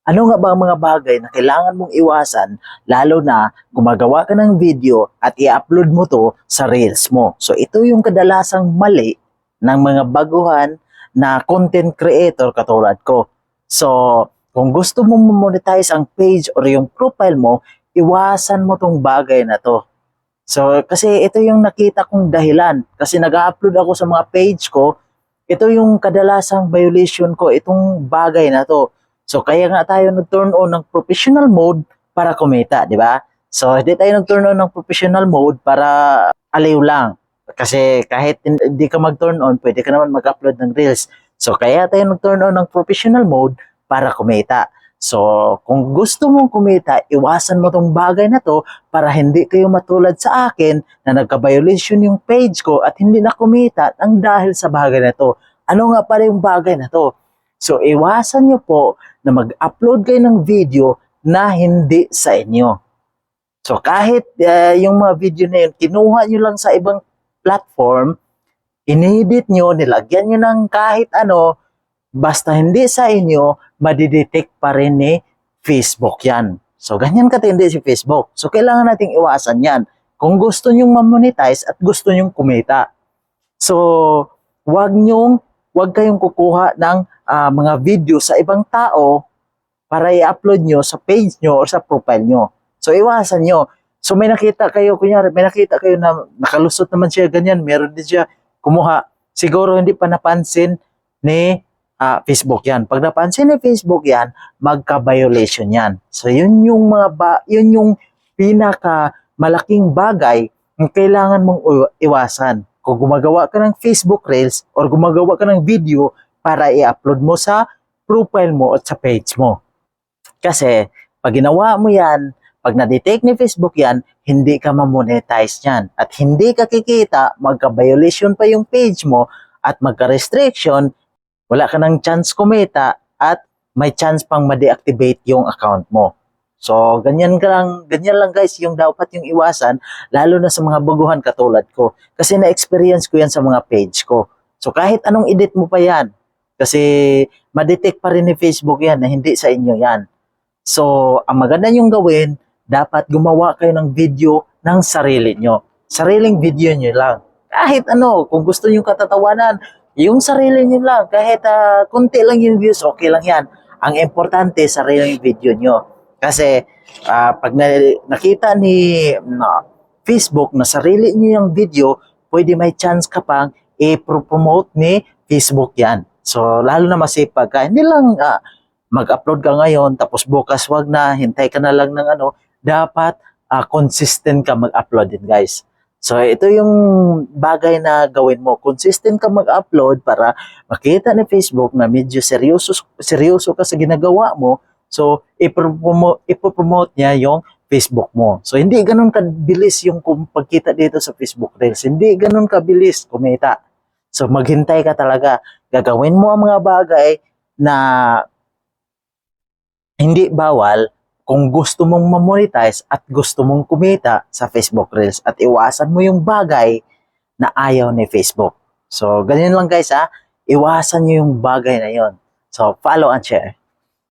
Ano nga ba ang mga bagay na kailangan mong iwasan lalo na gumagawa ka ng video at i-upload mo to sa Reels mo? So ito yung kadalasang mali ng mga baguhan na content creator katulad ko. So kung gusto mong monetize ang page or yung profile mo, iwasan mo tong bagay na to. So kasi ito yung nakita kong dahilan kasi nag-upload ako sa mga page ko, ito yung kadalasang violation ko, itong bagay na to. So kaya nga tayo nag-turn on ng professional mode para kumita, di ba? So hindi tayo nag-turn on ng professional mode para aliw lang. Kasi kahit hindi ka mag-turn on, pwede ka naman mag-upload ng reels. So kaya tayo nag-turn on ng professional mode para kumita. So kung gusto mong kumita, iwasan mo tong bagay na to para hindi kayo matulad sa akin na nagka-violation yung page ko at hindi na kumita ang dahil sa bagay na to. Ano nga pala yung bagay na to? So iwasan nyo po na mag-upload kayo ng video na hindi sa inyo. So kahit yung mga video na yun, kinuha nyo lang sa ibang platform, inedit nyo, nilagyan nyo ng kahit ano, basta hindi sa inyo, madidetect pa rin ni Facebook yan. So ganyan katindi si Facebook. So kailangan nating iwasan yan kung gusto nyong ma-monetize at gusto nyong kumita. So wag kayong kukuha ng mga video sa ibang tao para i-upload nyo sa page nyo or sa profile nyo. So, iwasan nyo. So, may nakita kayo, kunyari, may nakita kayo na nakalusot naman siya ganyan, meron din siya kumuha. Siguro hindi pa napansin ni Facebook yan. Pag napansin ni Facebook yan, magka-violation yan. So, yun yung pinaka malaking bagay na kailangan mong iwasan. Kung gumagawa ka ng Facebook Reels or gumagawa ka ng video para i-upload mo sa profile mo at sa page mo. Kasi, pag ginawa mo yan, pag na-detect ni Facebook yan, hindi ka ma-monetize yan. At hindi ka kikita, magka-violation pa yung page mo at magka-restriction, wala ka ng chance kumita at may chance pang ma-deactivate yung account mo. So, ganyan lang guys yung dapat yung iwasan, lalo na sa mga baguhan katulad ko. Kasi na-experience ko yan sa mga page ko. So, kahit anong edit mo pa yan, kasi ma-detect pa rin ni Facebook yan na hindi sa inyo yan. So, ang maganda nyong gawin, dapat gumawa kayo ng video ng sarili nyo. Sariling video nyo lang. Kahit ano, kung gusto nyo katatawanan, yung sarili nyo lang. Kahit konti lang yung views, okay lang yan. Ang importante, sariling video nyo. Kasi, pag nakita ni Facebook na sarili nyo yung video, pwede may chance ka pang i-promote ni Facebook yan. So, lalo na masipag ka. Hindi lang mag-upload ka ngayon, tapos bukas wag na, hintay ka na lang ng ano, dapat consistent ka mag-upload din guys. So ito yung bagay na gawin mo, consistent ka mag-upload para makita ni Facebook na medyo seryoso ka sa ginagawa mo, so ipopromote niya yung Facebook mo. So hindi ganun kabilis yung pagkita dito sa Facebook Reels, hindi ganun kabilis kumita. So maghintay ka talaga, gagawin mo ang mga bagay na hindi bawal kung gusto mong ma-monetize at gusto mong kumita sa Facebook Reels at iwasan mo yung bagay na ayaw ni Facebook. So, ganyan lang guys iwasan nyo yung bagay na yon. So, follow and share.